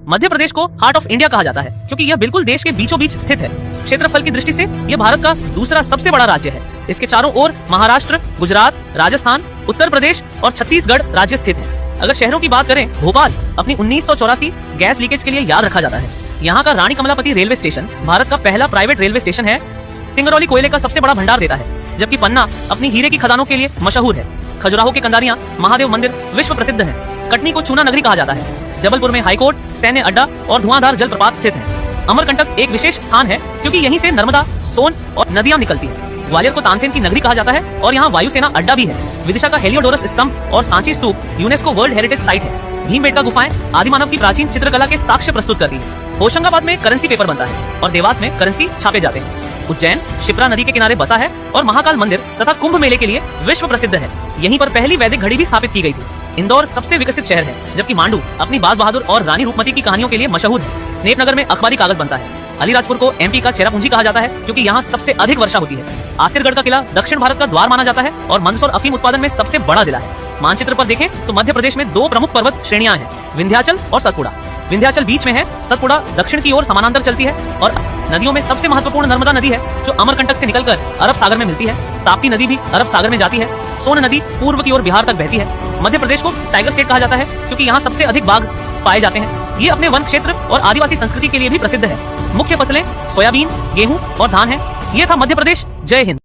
मध्य प्रदेश को heart of India कहा जाता है क्योंकि यह बिल्कुल देश के बीचों बीच स्थित है। क्षेत्रफल की दृष्टि से यह भारत का दूसरा सबसे बड़ा राज्य है। इसके चारों ओर महाराष्ट्र, गुजरात, राजस्थान, उत्तर प्रदेश और छत्तीसगढ़ राज्य स्थित है। अगर शहरों की बात करें, भोपाल अपनी 1984 गैस लीकेज के लिए याद रखा जाता है। यहाँ का रानी कमलापति रेलवे स्टेशन भारत का पहला प्राइवेट रेलवे स्टेशन है। सिंगरौली कोयले का सबसे बड़ा भंडार देता है, जबकि पन्ना अपनी हीरे की खदानों के लिए मशहूर है। खजुराहो के कंदारियां महादेव मंदिर विश्व प्रसिद्ध है। कटनी को चूना नगरी कहा जाता है। जबलपुर में हाईकोर्ट, सैन्य अड्डा और धुआंधार जलप्रपात स्थित है। अमरकंटक एक विशेष स्थान है क्योंकि यहीं से नर्मदा, सोन और नदियां निकलती है। ग्वालियर को तानसेन की नगरी कहा जाता है और यहाँ वायुसेना अड्डा भी है। विदिशा का हेलियोडोरस स्तंभ और सांची स्तूप यूनेस्को वर्ल्ड हेरिटेज साइट है। भीमबेटका गुफाएं आदिमानव की प्राचीन चित्रकला के साक्ष्य प्रस्तुत करती है। होशंगाबाद में करेंसी पेपर बनता है और देवास में करेंसी छापे जाते हैं। उज्जैन शिप्रा नदी के किनारे बसा है और महाकाल मंदिर तथा कुंभ मेले के लिए विश्व प्रसिद्ध है। यहीं पर पहली वैदिक घड़ी भी स्थापित की गई थी। इंदौर सबसे विकसित शहर है, जबकि मांडू अपनी बाज बहादुर और रानी रूपमती की कहानियों के लिए मशहूर है। नेपनगर में अखबारी कागज बनता है। अलीराजपुर को एमपी का चेरापूंजी कहा जाता है क्योंकि यहाँ सबसे अधिक वर्षा होती है। आसिरगढ़ का किला दक्षिण भारत का द्वार माना जाता है और मंदसौर अफीम उत्पादन में सबसे बड़ा जिला है। मानचित्र पर देखें तो मध्य प्रदेश में दो प्रमुख पर्वत श्रेणियां हैं, विंध्याचल और सतपुड़ा। विंध्याचल बीच में है, सतपुड़ा दक्षिण की ओर समानांतर चलती है और नदियों में सबसे महत्वपूर्ण नर्मदा नदी है जो अमरकंटक से निकलकर अरब सागर में मिलती है। ताप्ती नदी भी अरब सागर में जाती है। सोन नदी पूर्व की ओर बिहार तक बहती है। मध्य प्रदेश को टाइगर स्टेट कहा जाता है क्योंकि यहाँ सबसे अधिक बाघ पाए जाते हैं। ये अपने वन क्षेत्र और आदिवासी संस्कृति के लिए भी प्रसिद्ध है। मुख्य फसलें सोयाबीन, गेहूं और धान है। ये था मध्य प्रदेश। जय हिंद।